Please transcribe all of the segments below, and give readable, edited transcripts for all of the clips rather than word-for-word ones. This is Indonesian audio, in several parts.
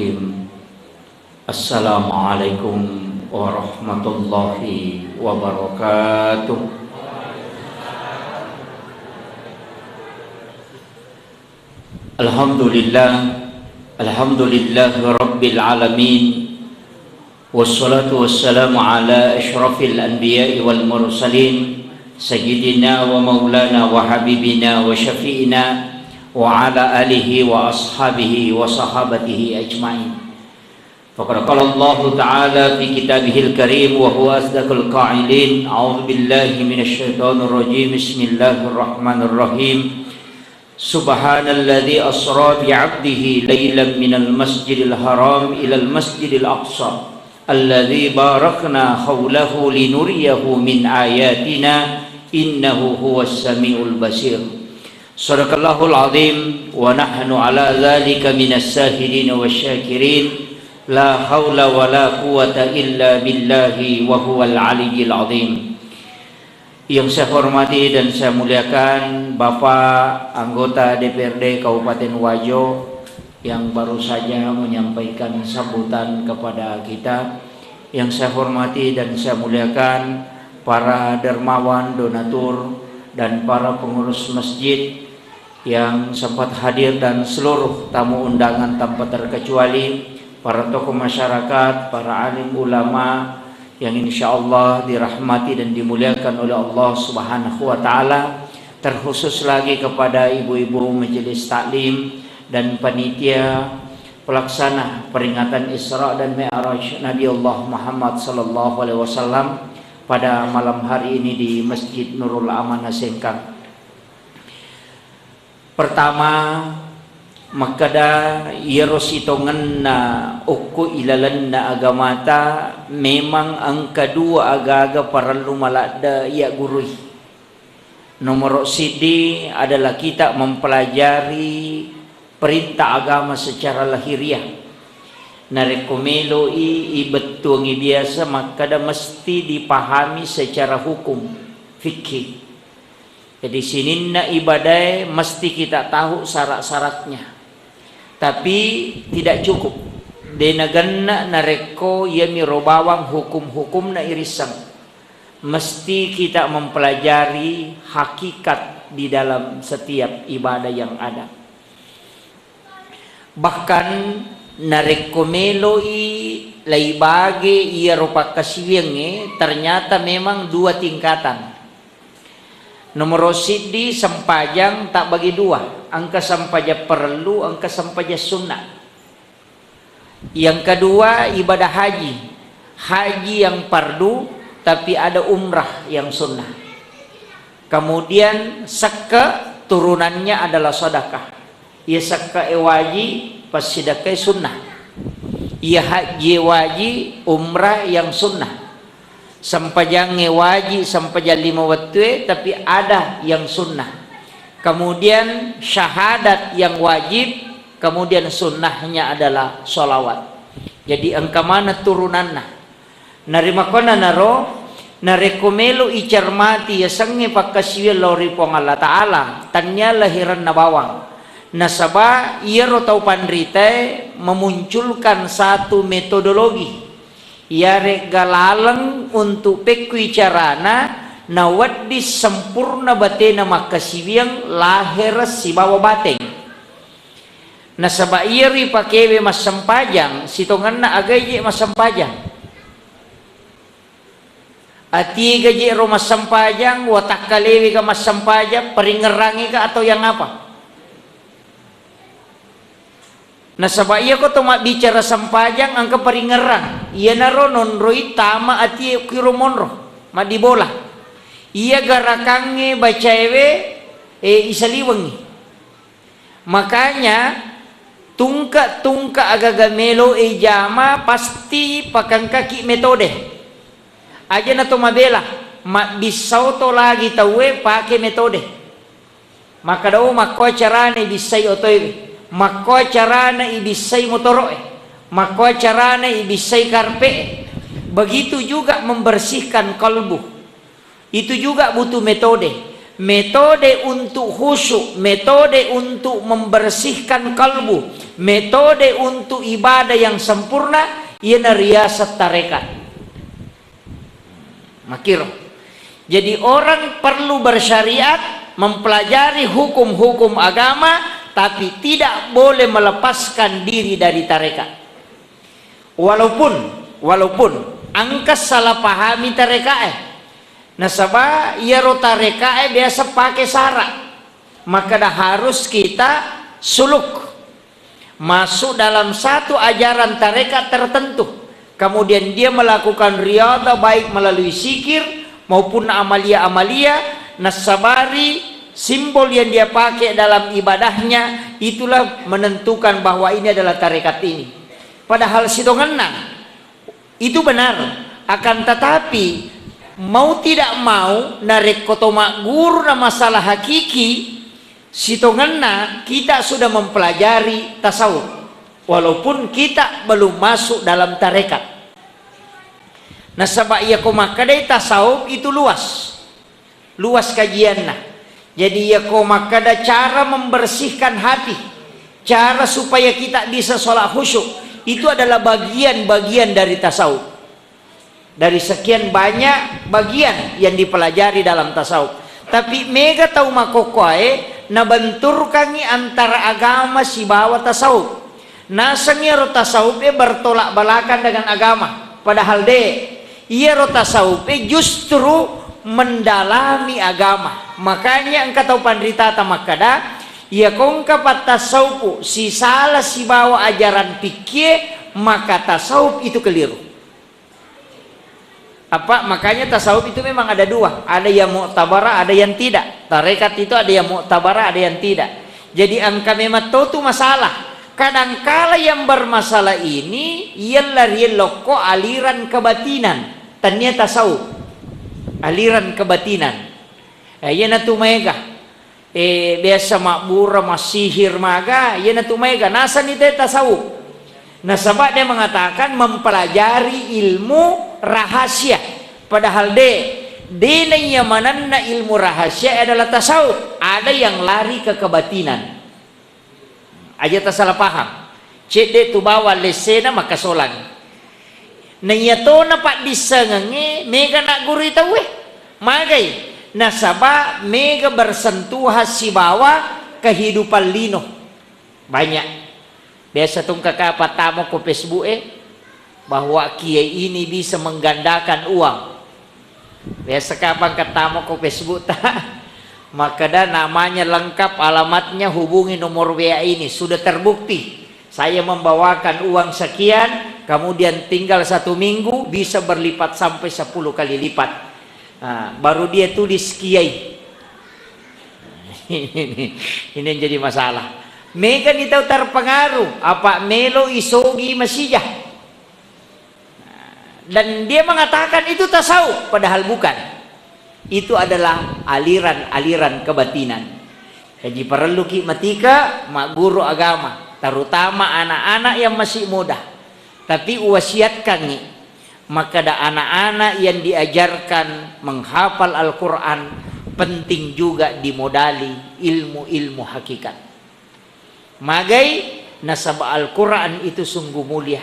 Bismillahirrahmanirrahim. Assalamualaikum warahmatullahi wabarakatuh. Alhamdulillah rabbil alamin. Wassalatu wassalamu ala asyrafil anbiya'i wal mursalin sayyidina wa maulana wa habibina wa syafi'ina wa ala alihi wa ashabihi wa sahabatihi ajma'in. Faqad qala Allah ta'ala fi kitabihil karim wa huwa asdaqul qa'ilin. A'udzu billahi minasy syaithanir rajim. Bismillahirrahmanirrahim. Subhanalladzi asra bi 'abdihi lailan minal masjidil haram ilal masjidil aqsa alladzi barakna haulahu linuriyahu min ayatina innahu huwas samiul basir. Sadaqallahul azim wa nahnu ala dzalika minas sahidin wasyakirin. La haula wa la quwata illa billahi wa huwal aliyyil azim. Yang saya hormati dan saya muliakan Bapak anggota DPRD Kabupaten Wajo yang baru saja menyampaikan sambutan kepada kita. Yang saya hormati dan saya muliakan para dermawan, donatur, dan para pengurus masjid yang sempat hadir dan seluruh tamu undangan tanpa terkecuali, para tokoh masyarakat, para alim ulama yang insya Allah dirahmati dan dimuliakan oleh Allah Subhanahu wa Ta'ala, terkhusus lagi kepada ibu-ibu majelis taklim dan panitia pelaksana peringatan Isra dan Mi'raj Nabi Allah Muhammad sallallahu alaihi wasallam pada malam hari ini di Masjid Nurul Amanah Sengkang. Pertama, makada yerositongan na uku ilalan na agamata memang ang kedua aga-aga perlu malada ya gurui. Nomor sidi adalah kita mempelajari perintah agama secara lahiriah. Narekomelo ibetungi biasa makada mesti dipahami secara hukum fikih. Jadi sini na ibadah mesti kita tahu syarat-syaratnya. Tapi tidak cukup. Denaganna nareko yami robawang hukum-hukum na irisan. Mesti kita mempelajari hakikat di dalam setiap ibadah yang ada. Bahkan narekomeloi laibage ia rupa kasiwenge ternyata memang dua tingkatan. Nomor sidi sempajang tak bagi dua, angka sempaja perlu, angka sempaja sunnah. Yang kedua ibadah haji, haji yang fardu tapi ada umrah yang sunnah. Kemudian saka turunannya adalah sedekah. Ia saka wajib pas sedekah sunnah. Ia haji wajib, umrah yang sunnah. Sampajang wajib sampajang 5 waktu tapi ada yang sunnah. Kemudian syahadat yang wajib, kemudian sunnahnya adalah sholawat. Jadi angka mana turunanna narima kona naro narekomelo icermati ya sange pakasiwe lori pong Allah Ta'ala tanya lahiran na bawang nasaba ia rotau pandrite memunculkan satu metodologi yare galaleng untuk pekui carana nawadis sempurna batena makasibiang lahir si bawa bateng nasaba iri pakewe mas sempajang sitongan na agaye mas sempajang ati gaje ro mas sempajang watak kalewe ka mas sempajang peringerangi ka atau yang apa. Nasaba iya ko to bicara sampajang angka peringerang iya naro nonroi tama ati kiro monro madibola iya garakange bacaewe isaliwangi makanya tungka agaga melo jama pasti pakang kaki metode aja na to mabela bisau to lagi tawe pakai metode maka daw mako carane bisay otoy mako carana ibisay motoro mako carana ibisay karpe. Begitu juga membersihkan kalbu, itu juga butuh metode. metode untuk khusyuk, metode untuk membersihkan kalbu, metode untuk ibadah yang sempurna, iana riasat tarekat. Makir. Jadi orang perlu bersyariat, mempelajari hukum-hukum agama, tapi tidak boleh melepaskan diri dari tarekat. Walaupun angka salah pahami tarekat. Nasabah ia rotareka biasa pakai syarat, maka dah harus kita suluk masuk dalam satu ajaran tarekat tertentu, kemudian dia melakukan riyadhah baik melalui zikir maupun amalia-amalia. Nasabari simbol yang dia pakai dalam ibadahnya itulah menentukan bahwa ini adalah tarekat ini. Padahal sidongenna itu benar, akan tetapi mau tidak mau narek kotoma guru na masalah hakiki sitongenna kita sudah mempelajari tasawuf walaupun kita belum masuk dalam tarekat. Nasabah iya komakadai tasawuf itu luas kajiannya. Jadi iya komakada cara membersihkan hati, cara supaya kita bisa sholat khusyuk, itu adalah bagian-bagian dari tasawuf. Dari sekian banyak bagian yang dipelajari dalam tasawuf. Tapi mega tahu makokoe nabenturkangi antara agama si bawa tasawuf. Nasangnya ro tasawuf bertolak belakang dengan agama. Padahal ia ro tasawuf justru mendalami agama. Makanya engkau tahu pandrita tamakada ia kongka pat tasawuf si salah si bawa ajaran pikir, maka tasawuf itu keliru. Makanya tasawuf itu memang ada dua, ada yang mu'tabarah, ada yang tidak. Tarekat itu ada yang mu'tabarah, ada yang tidak. Jadi angka memang itu masalah. Kadangkala yang bermasalah ini ialah loko aliran kebatinan, tanya tasawuf, aliran kebatinan. Ia natu mega, biasa makbura masihir maga, ia natu mega. Nasa itu tasawuf. Nasabah dia mengatakan mempelajari ilmu rahasia, padahal yang mananna ilmu rahasia adalah tasawuf. Ada yang lari ke kebatinan aja, tak salah paham. Cede tu bawa lesena maka solang nanyatona pak disengengi mega nak guru tahu magai nasabah mega bersentuhan si bawa kehidupan lino banyak. Biasa tung kakak patamo ko Facebook bahwa kiai ini bisa menggandakan uang. Biasa kapan ketamo ko Facebook maka dah namanya lengkap, alamatnya, hubungi nomor WA ini, sudah terbukti. Saya membawakan uang sekian, kemudian tinggal 1 minggu bisa berlipat sampai 10 kali lipat. Nah, baru dia tulis kiai. Ini yang jadi masalah. Mega nitaw terpengaruh apa melo isogi masijah, dan dia mengatakan itu tasawuf, padahal bukan. Itu adalah aliran-aliran kebatinan. Jadi perlu matika mak guru agama, terutama anak-anak yang masih muda. Tapi wasiatkan nih, maka ada anak-anak yang diajarkan menghafal Al-Quran, penting juga dimodali ilmu-ilmu hakikat. Magai nasabah Al-Quran itu sungguh mulia.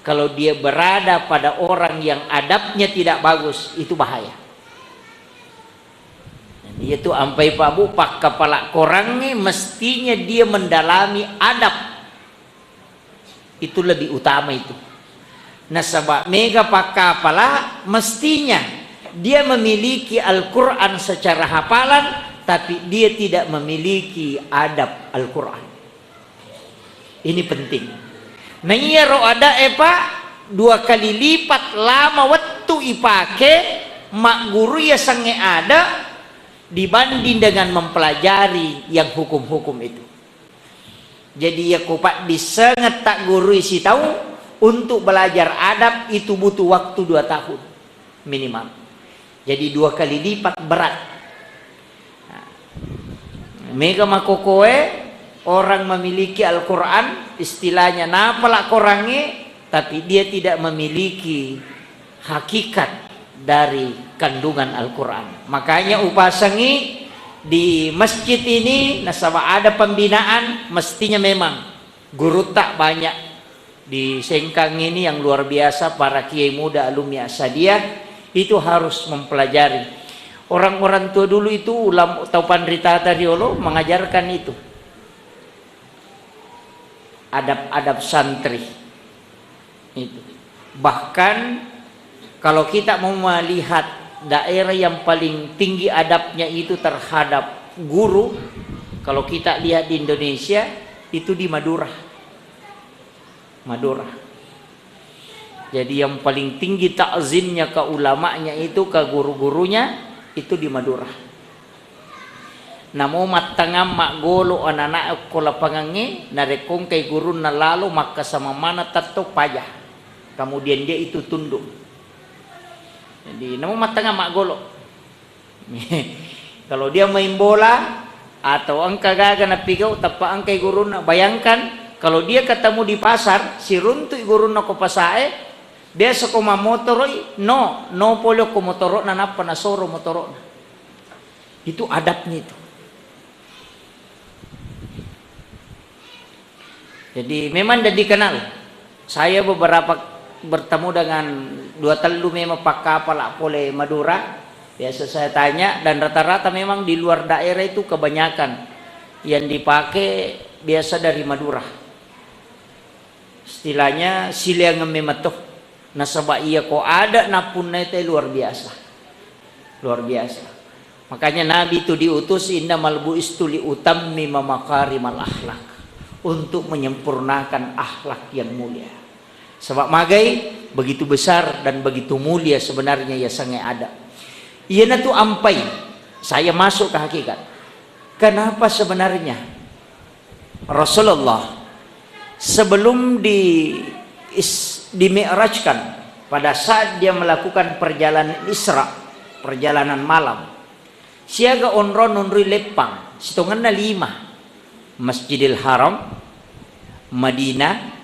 Kalau dia berada pada orang yang adabnya tidak bagus, itu bahaya. Dia tuh ampai pabu pak kepala korangnya mestinya dia mendalami adab. Itu lebih utama itu. Nasabah mega pak kepala mestinya dia memiliki Al-Quran secara hafalan, tapi dia tidak memiliki adab Al-Quran. Ini penting. Nanya ro ada 2 kali lipat lama waktu ipake mak guru ya sange ada dibanding dengan mempelajari yang hukum-hukum itu. Jadi ya kupak disengat tak guru isi tahu untuk belajar adab itu butuh waktu 2 tahun minimal. Jadi 2 kali lipat berat. Mega makokoe orang memiliki Al-Quran, istilahnya napalak korangnya, tapi dia tidak memiliki hakikat dari kandungan Al-Quran. Makanya upasangi di masjid ini nasaba ada pembinaan, mestinya memang guru tak banyak di Sengkang ini yang luar biasa, para kiai muda alumni Asadiyah itu harus mempelajari. Orang-orang tua dulu itu ulama atau Pandrita Tariolo mengajarkan itu adab-adab santri itu. Bahkan kalau kita mau melihat daerah yang paling tinggi adabnya itu terhadap guru, kalau kita lihat di Indonesia itu di Madura. Madura. Jadi yang paling tinggi takzimnya ke ulamanya itu, ke guru-gurunya itu di Madura. Namo matangam mak golo anak-anak ko lapangange narekong kay guru na lalo maka sama mana tato payah. Kemudian dia itu tunduk. Jadi namo matangam mak golo. Kalau dia main bola atau angka gaga na pigaw tapa angkay guru na, bayangkan kalau dia ketemu di pasar si runtuy guru na ko pasae, dia sa kumamotoroy no polio ko motoro na napa na soro motoro na. Itu adabnya itu. Jadi memang dah dikenal. Saya beberapa bertemu dengan dua telu memang pak kapal pole Madura. Biasa saya tanya, dan rata-rata memang di luar daerah itu kebanyakan yang dipakai biasa dari Madura. Istilahnya siliang mematuh. Nasaba iya ko ada napunna itu luar biasa. Luar biasa. Makanya Nabi itu diutus innamal bu'istu li utammima makarimal akhlak, untuk menyempurnakan akhlak yang mulia. Sebab magai begitu besar dan begitu mulia sebenarnya ya sangat ada. Iya na tu ampai. Saya masuk ke hakikat. Kenapa sebenarnya Rasulullah sebelum dimi'rajkan, pada saat dia melakukan perjalanan Isra, perjalanan malam, siaga onron onrui lepang, sitongan na 5. Masjidil Haram, Madinah,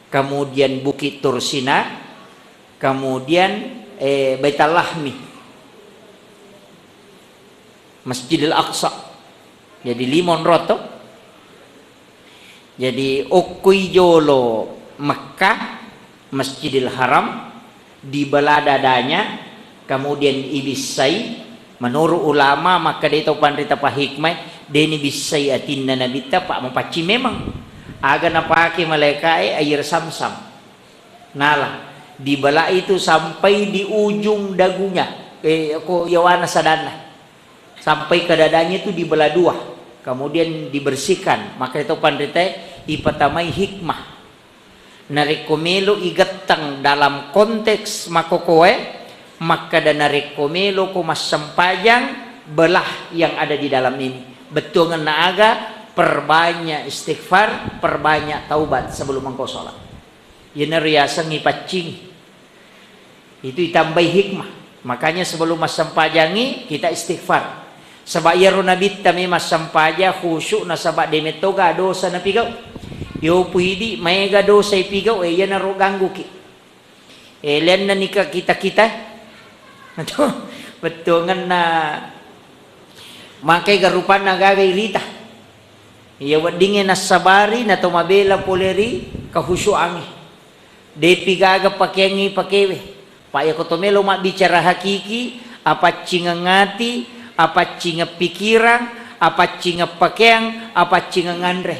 kemudian Bukit Tursina, kemudian Baitul Lahmi, Masjidil Aqsa. Jadi 5 roto. Jadi okui jolo Mekah, Masjidil Haram, di beladadanya, kemudian ibisai. Menurut ulama maka dia tahu pandita pa hikmah deni bisai atinna nabita pak mapaci memang aga napake malaikai air samsam nala di bala itu sampai di ujung dagunya ko yawana sadana sampai ke dadanya itu dibelah 2, kemudian dibersihkan. Maka itu pandita ipatamai hikmah narekomelo igatang dalam konteks makokoe, maka dan narekomelo ko mas sempajang belah yang ada di dalam ini. Betul ngena aga perbanyak istighfar, perbanyak taubat sebelum engkau sholat. Yana riasa ngipacing. Itu ditambahi hikmah. Makanya sebelum mas sempajangi kita istighfar. Sebab ya runabit tami mas sempaja khusyuk na sabak demetoga dosa na pigaw. Yo puhidi mega dosa ipigaw yana ro ganggu ki. Elen na nika kita. Betul na makai garupan nagagay rita. Iya wadingin na sabari na tumabela poleri kahusyuangi. Depi gaga pakyangi pakewe. Paya ko tumelo bicara hakiki, apa cingangati, apa cinga pikiran, apa cinga pakyang, apa cinga ngandre.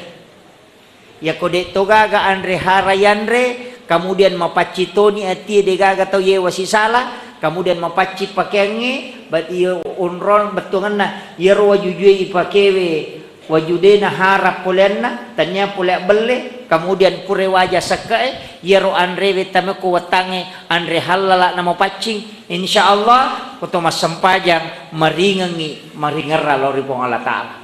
Ya kode to gaga andre harayanre, kemudian mapacitoni ati de gaga tau ye wasisala. Kemudian mapacit pakyangi bat iyo unron betungan na yero wajujui ipakewe wajudena harap polenna tanya pole belle kemudian pure wajah sakae yero andre wetame ko watange andre halala na mapacing insyaallah kuto mas sempajang maringangi maringera lori pong Allah taala.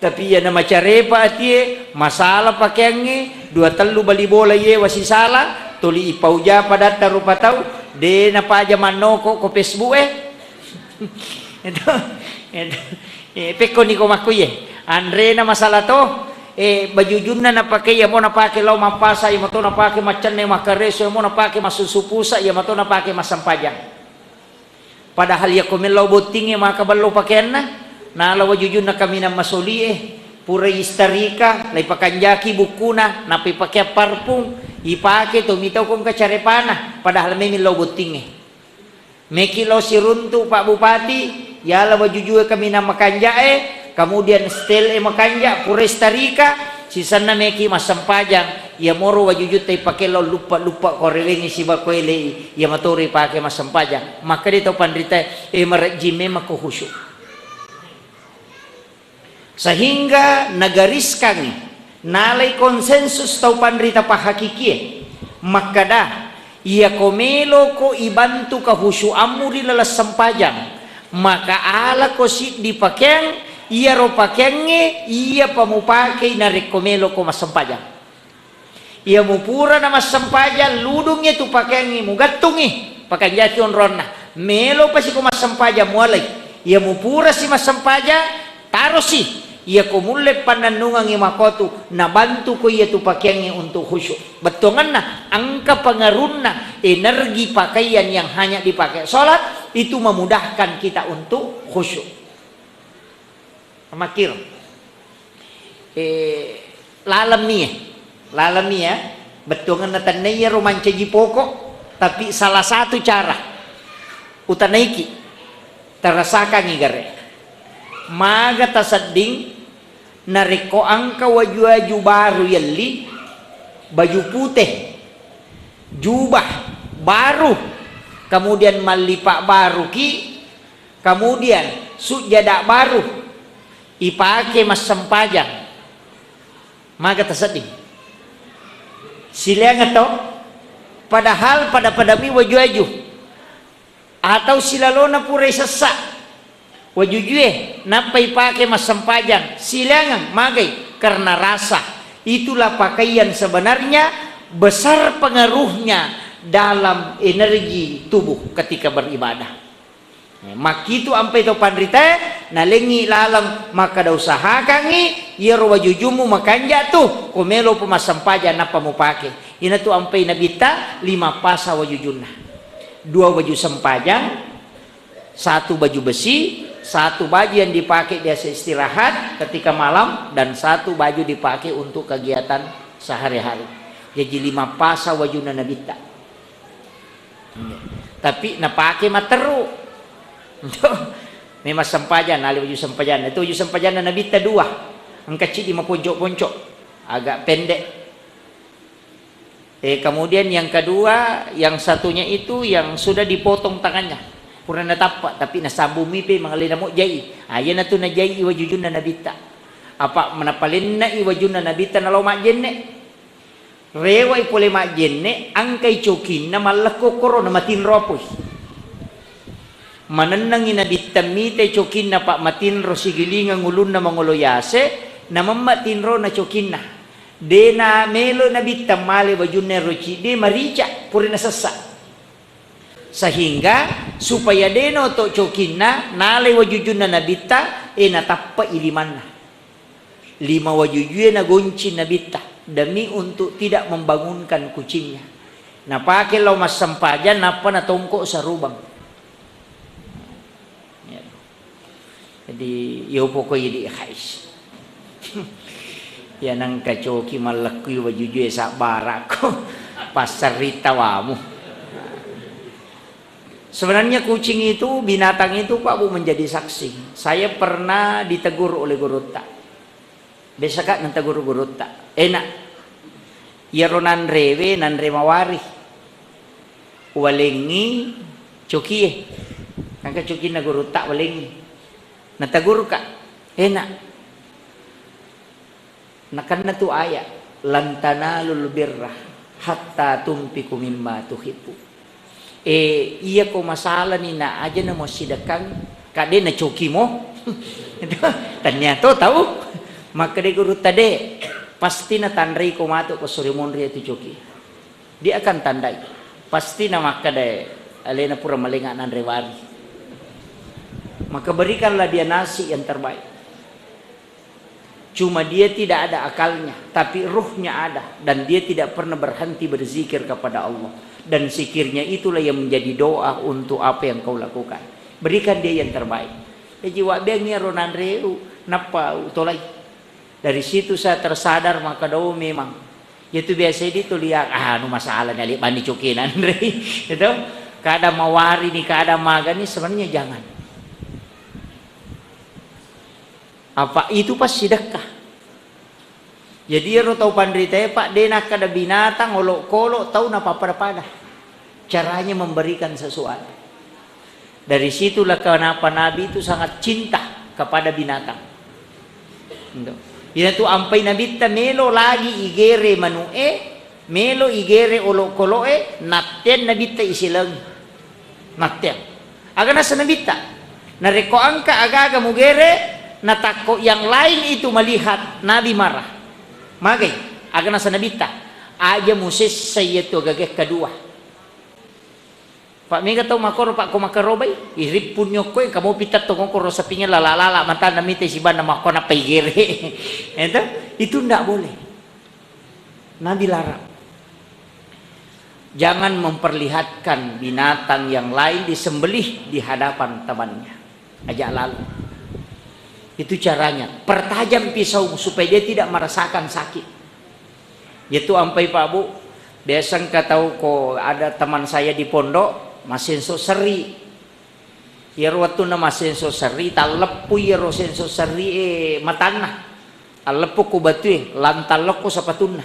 Tapi ya nama carepa atie masalah pakyangi 2-3 bali bola ye wasisala tuli ipauja pada tarupa tau de na pa aja manoko ko Facebook itu peko ni ko makuye andre na masalah to bajujun na napake ya mo napake law mapasa ya mo to napake macan ne makareso ya mo napake masusupusa ya mo to napake masampajang padahal ya kumilaw buting ya makabalo pakyan na nala wajujun na kami na masuli pura istarika lay pakanjaki bukuna napi pakai parfum ipake tumitaw kong kacarepana padahal may milaw buting mekilaw si runtu Pak Bupati yala wajujue kami na makanja kemudian stel makanja pura istarika sisan na meki masampajang ya moro wajujut tay pakai law lupa korelengi si bakwele ya maturi pakai masampajang maka dito pandrita marejime makuhusyu sehingga nagariskan nalay konsensus tau pandrita pahakiki maka dah ia komelo ko ibantu kahusyuamu di lalas sampajang maka ala ko si dipakeng ia ro pakenge ia pamupake na rekomelo ko masampajang ia mupura na masampajang ludungnya tu pakenge mugatungi pakanjati onronna melo pasi ko masampajang mulai ia mupura si masampajang tarosi ia kumule pananungang imakotu nabantu ko ia tu pakaiannya untuk khusyuk betongan na angka pengarunna energi pakaian yang hanya dipakai sholat itu memudahkan kita untuk khusyuk makir lalam nih ya betongan na tanaya romanca pokok tapi salah satu cara utanaiki terasakan igare maga tasading nariko angka waju baru yalli baju putih jubah baru kemudian malipak baru kemudian sujadak baru ipake mas sempajang maga tasading silang atau padahal pada mi waju atau silalona pura sesak wajujue napai pakai mas sempajang silangan magai karena rasa itulah pakaian sebenarnya besar pengaruhnya dalam energi tubuh ketika beribadah makitu ampai to pandrita nalengi lalang maka da usahakan ia wajujumu makanja tu komelo pemas sempajang napa mu pakai ina tu ampai nabita 5 pasa wajujunna 2 baju sempajang 1 baju besi 1 baju yang dipakai biasa istirahat ketika malam dan 1 baju dipakai untuk kegiatan sehari-hari jadi 5 pasa wajuna nabita tapi napake materu memang sempajan ali baju sempajan itu baju sempajan nabita 2 ang kecil 5 poncok-poncok agak pendek kemudian yang kedua yang satunya itu yang sudah dipotong tangannya purana tapak tapi nasabumi pe mangalina mo jai ayan na to na jai iwajujun na nabita apa manapalin na iwajun na nabita na law majenne rewa ipole majenne angkay chokin na malako koro na matinropoy mananang inabita mite chokin na pa matinro sigilingang ulun na manguloyase na mamatinro na chokin na de na melo nabita male wajun na rochi de marica purina sasa sehingga supaya deno to cokinna nale wajujunna nabita natappa ilimanna 5 wajujue na goncin nabita demi untuk tidak membangunkan kucingnya na pakai law mas sampajan napa na tongko sa rubang jadi yopo ko yidi khais yan ang kacoki malaki wajujue sa barako pasarita wamu. Sebenarnya kucing itu, binatang itu Pak Bu menjadi saksi. Saya pernah ditegur oleh guru tak. Biasa kak nantegur guru tak. Enak. Yaro nanrewe nanremawari. Walengi cokie. Kangka cokie na guru tak walengi. Nantegur kak. Enak. Nakan na tu ayat. Lantanalul birrah hatta tumpiku mimma tuhibbu. Iya ko masalah ni na aja na mo sidakan kade na coki mo ternyata tahu maka de guru tade pasti na tandai ko mato ko surimonri itu coki dia akan tandai pasti na maka de alena pura malenga nan rewari maka berikanlah dia nasi yang terbaik cuma dia tidak ada akalnya tapi ruhnya ada dan dia tidak pernah berhenti berzikir kepada Allah dan zikirnya itulah yang menjadi doa untuk apa yang kau lakukan berikan dia yang terbaik jiwa bengnya ronan reu napa utolai. Dari situ saya tersadar maka do memang itu biasa itu lihat nu masalah nyali bani cokinan itu kada mawari nih kada maga nih sebenarnya jangan. Apa itu pas sedekah. Jadi ro tau pandrita pak denak kada binatang olok-kolok tahu napa pada caranya memberikan sesuatu. Dari situlah kenapa Nabi itu sangat cinta kepada binatang. Itu ampai Nabi ta melo lagi igere manue, melo igere olok-koloe, naten Nabi ta isilang. Naten. Aga nasa Nabi ta. Nareko angka aga-aga mugere, natako yang lain itu melihat Nabi marah. Magay, aga nasa Nabi ta. Aja musis saya itu gagah kedua. Pak Mega tahu makoro Pak ko makarobay irip punyo ko kamu pitat to ko sa pingin lalala mata na mite si bana mako na paigere. Itu ndak boleh. Nabi larang. Jangan memperlihatkan binatang yang lain disembelih di hadapan temannya. Ajak lalu. Itu caranya. Pertajam pisau supaya dia tidak merasakan sakit. Itu ampai Pak Bu. Biasa tahu ko ada teman saya di pondok masenso seri yero waktu na masenso seri talepu yero senso seri matana alepu ko batu lantalok ko sapatuna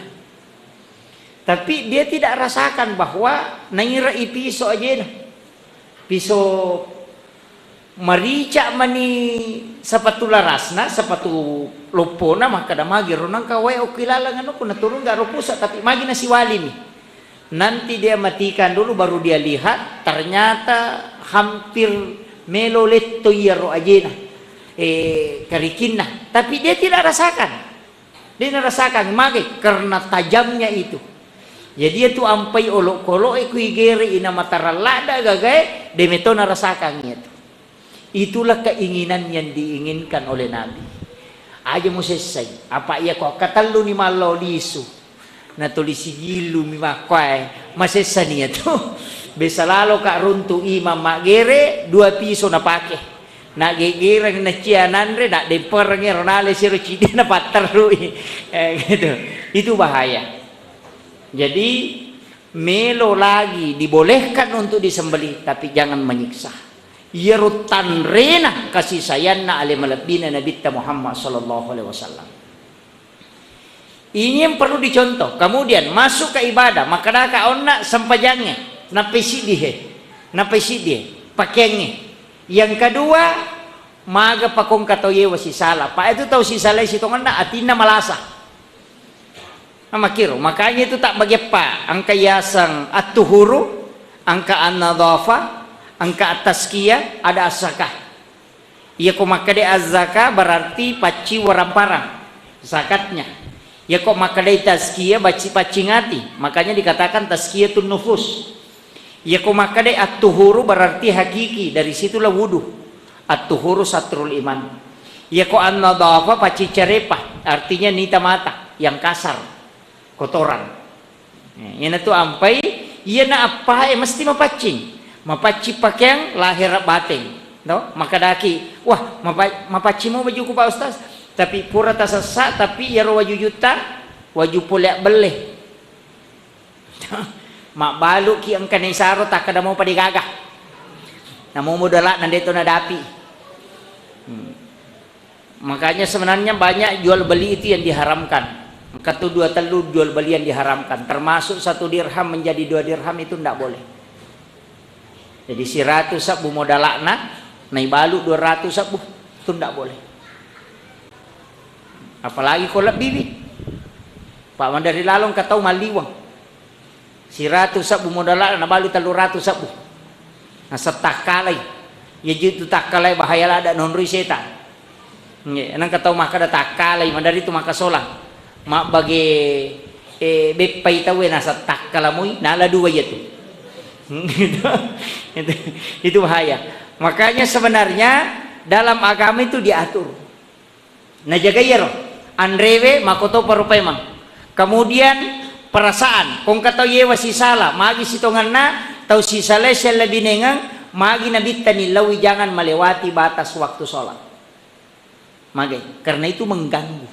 tapi dia tidak rasakan bahwa naira ipiso aja piso marica mani sapatu larasna sapatu lopona maka da magi ronang kawai okilala ngano ko naturun garo pusat tapi magi na si wali nih. Nanti dia matikan dulu baru dia lihat ternyata hampir meloletto yero ajena karikinna tapi dia tidak rasakan mage karena tajamnya itu jadi itu ampai olok-kolok igere ina mataralada gagae demetona rasakan itu itulah keinginan yang diinginkan oleh Nabi aja mau selesai apa ia kok katalu ni malo lisu na tulisi gilu mimakwai masesa niya to besa lalo ka runtu imam magere dua piso na pake na gegere na cianandre na deper ngeronale siro cidi na paterru gitu itu bahaya. Jadi melo lagi dibolehkan untuk disembelih tapi jangan menyiksa. Yerutan rena kasih sayang na alimalabina Nabi Muhammad sallallahu alaihi wasallam. Ini yang perlu dicontoh. Kemudian masuk ke ibadah, maka dah ka onna sampajangnya, napisi dia, pakaiannya. Yang kedua, maga pakong katoye wasi salah. Pak itu tahu si salah si tongan na atina malasa. Makiro, makanya itu tak bagi pak. Angka yasang atuhuru, angka an-nadhafa, angka at-tazkiyah, ada as-zakah. Ia ko makade az-zakah berarti paci waramparang zakatnya. Ya kok makadai tazkiyah pacing hati, makanya dikatakan tazkiyatun nufus. Ya kok makadai at-tuhuru berarti hakiki, dari situlah wudu. At-tuhuru satrul iman. Ya kok an-nadhafa paci cerepah, artinya nita mata yang kasar, kotoran. Ini tuh ampai, iya na apa mesti mapaci pakaian lahir batin. No? Maka daki, wah mapaci mau baju ku Pak Ustaz. Tapi pura tak sesak tapi ya waju juta waju pulak beleh mak balu ki angka nisaro tak kada mau pada gagah namu modalak nanti itu nadapi makanya sebenarnya banyak jual beli itu yang diharamkan kata dua telur jual beli yang diharamkan termasuk 1 dirham menjadi 2 dirham itu tidak boleh jadi 100 sabu modalakna naik balu 200 sabu itu tidak boleh. Apalagi kolak bibi Pak Mandari lalong katau maliwang 100 sabu modalak na balu 300 sabu nasa takalay ya jitu takalay bahaya ada nonrui setan nang katau maka da takalay Mandari itu maka solang mak bagi bepay tawe nasa takalamoy nala dua itu itu bahaya. Makanya sebenarnya dalam agama itu diatur nah jaga yero andrewe makoto parupemang kemudian perasaan kong kata yewa si salah magi si tongan na tau si salah siya lebih nengang Magi nabi tanilawi jangan melewati batas waktu sholat. Magi, karena itu mengganggu.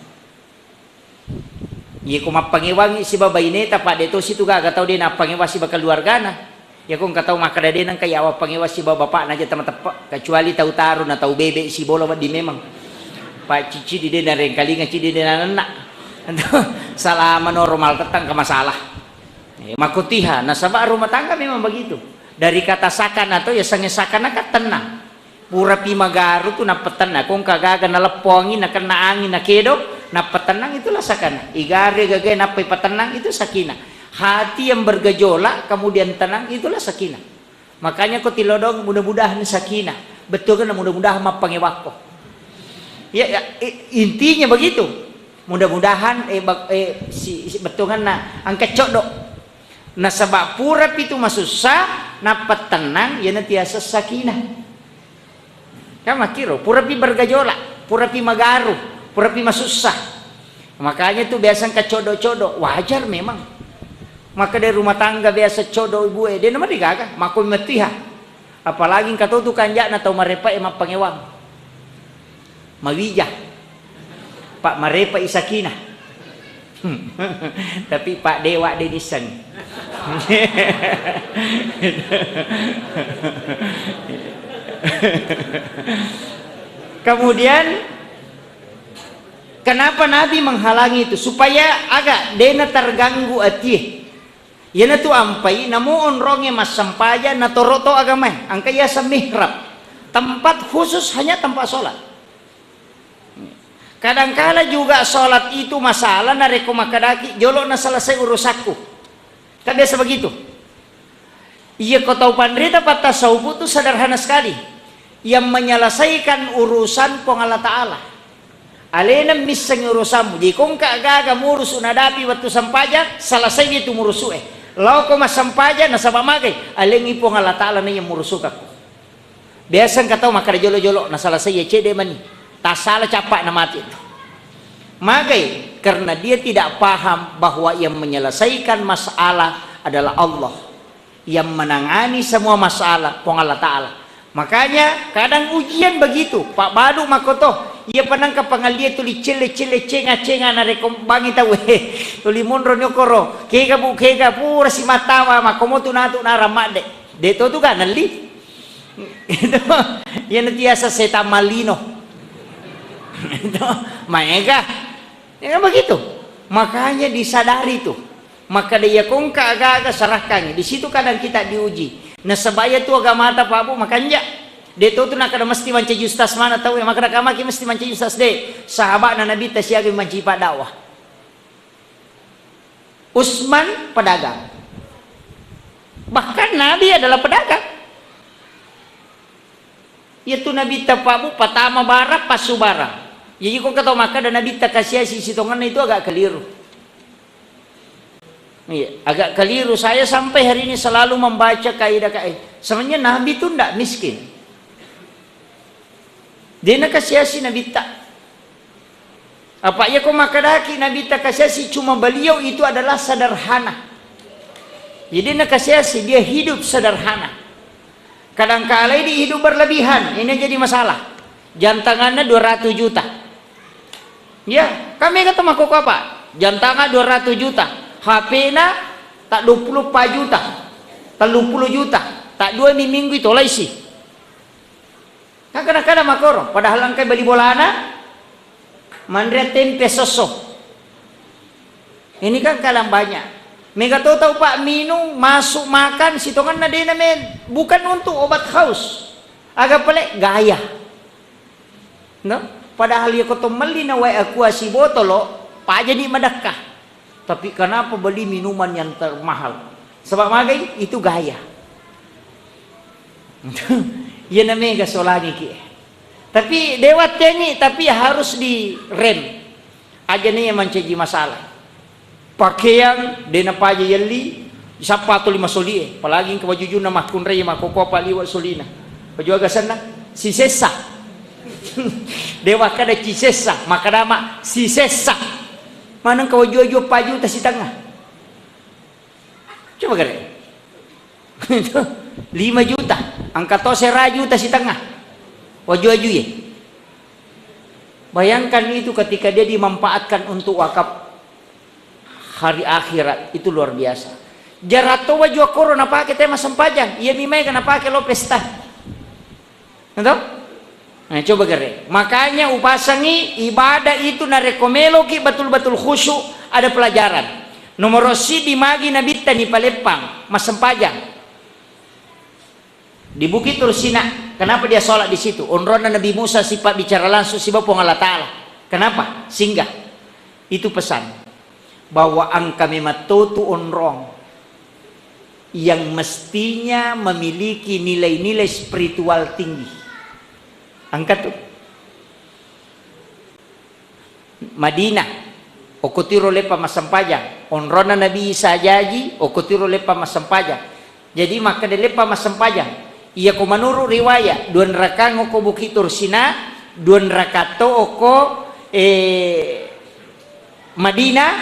Iya kung mapangiwangi si babay neta pa dito situ gaga tau din napangiwa si bakal keluarga na. Ya kung kataw makadade nang kayawa pangiwa si bapak na jata matapa kecuali tahu taro na tahu bebe si bola di memang. Pa cici di din na rin kalinga cici di din na salaman normal tetang ke masalah. Makutiha nasaba rumah tangga memang begitu. Dari kata sakan atau ya sange sakan na tenang. Pura pi magaru tu napetenang kung kagaga nalepongin na kena angin na kedo napetenang itulah sakana. Igare gagay napay patenang itu sakinah. Hati yang bergejolak kemudian tenang itulah sakinah. Makanya ko tilodong mudah-mudahan sakinah. Betul kan mudah-mudahan mapangewako. Ya, intinya begitu. Mudah-mudahan betul kan na ang kecodok. Na sabab pura itu masusah napat tenang ya nantiasa sakinah. Kama kiro pura pi bergejolak, pura pi magaru, pura pi masusah. Makanya itu biasa kecodok-codok wajar memang. Maka dari rumah tangga biasa codok ibu dia nama digaga makoi metiha. Apalagi kata tu kanjak na tau marepa emang pangewang. Mawijah. Pak marepa isakinah. Tapi Pak Dewa dedisan. Kemudian kenapa Nabi menghalangi itu supaya agak dena terganggu hati. Yana tu ampai namu onronge mas sampaya na toroto agama angkaya sa mihrab tempat khusus hanya tempat sholat. Kadangkala juga sholat itu masalah na reko makadaki jolo na selesai urusaku. Kan biasa begitu. Iya kau tahu pandrita patah saubu itu sederhana sekali. Yang menyelesaikan urusan pong Allah Ta'ala. Alena misang urusanmu. Di kong kagaga murus unadapi waktu sampaja selesai itu murusu Lau kau mas sampaja nasabak magay alengi pong Allah Ta'ala na yung murusukaku. Biasa ka tahu makada jolo-jolo na selesai ya cede mani. Tak salah capak na mati itu. Magay karena dia tidak paham bahwa yang menyelesaikan masalah adalah Allah. Yang menangani semua masalah pong Allah Ta'ala. Makanya kadang ujian begitu. Pak Badu makoto, ia penang ke pangalia tuli cele cenga na rekom bangi tahu tuli monro nyokoro kega pura si matawa makomo tu natu na ramade. Deto tu kan nali. Itu yang biasa seta malino. Itu maega. Ya begitu. Makanya disadari tuh. Maka dia kong agak-agak serahkan. Di situ kadang kita diuji. Nah sebaya tu agama mata Pak Bu makanya dia tu nak kada mesti manci justas mana tahu ya maka kamaki mesti manci justas deh sahabat na Nabi tasiagi manci pak dakwah. Utsman pedagang. Bahkan Nabi adalah pedagang. Yaitu Nabi tapabu pertama bara pasu bara. Jadi kok kata maka dan Nabi tak kasih si sitongan itu agak keliru. Iya, agak keliru. Saya sampai hari ini selalu membaca kaidah-kaidah. Sebenarnya Nabi itu tidak miskin. Dia nak kasih Nabi tak. Apa ya kau makadaki Nabi tak kasih cuma beliau itu adalah sederhana. Jadi nak kasih dia hidup sederhana. Kadang-kala ini hidup berlebihan. Ini jadi masalah. Jantangannya 200 juta. Ya, kami kata makuk apa? Jantangan 200 juta. HP na tak 24 juta, tak 20 juta, tak 2 minggu itu lah isi. Kadang-kadang makoro, padahal angkai beli bolana, mandre tempe soso. Ini kan kalang banyak. Mega tahu Pak minum, masuk makan, sitongan na din namin, bukan untuk obat haus. Agak pelik gaya. No? Padahal ya koto mali na way aku si botolo, pa jadi madakah. Tapi kenapa beli minuman yang termahal? Sebab magai itu gaya. Ya namanya gasolani ki. Tapi dewat ini tapi harus direm. Aja nih yang mencaji masalah. Pakaian dena paja yeli sapato 5 soli. Apalagi ke baju juna makun raya makoko paliwa solina. Baju agak sana si sesa. Dewa kada si sesa, makadama si sesa. Manang kau jual paju tas di tengah. Coba kare. 5 juta. angkat to seraju tas di tengah waju-waju ya. Bayangkan itu ketika dia dimanfaatkan untuk wakaf hari akhirat, itu luar biasa. Jarato waju corona pakai tema sempajang, iya mimai kena pakai lo pesta. Entah? Nah, coba gere. Makanya upasangi ibadah itu narekomelo ki betul-betul khusyuk, ada pelajaran. Nomor si di magi nabi tani palepang mas sempajang. Di Bukit Tursina, kenapa dia sholat di situ? Onrona Nabi Musa sifat bicara langsung si Bapa Allah Ta'ala. Kenapa? Singgah. Itu pesan bahwa angka mematotu onrong yang mestinya memiliki nilai-nilai spiritual tinggi. Angkat tuh. Madinah, okotiro lepa masampajang. Onrona Nabi Isa jaji, okotiro lepa masampajang. Jadi maka lepa masampajang. Iya ko manuru riwayat duan rakango ko Bukit Tursina, duan rakato ko Madinah,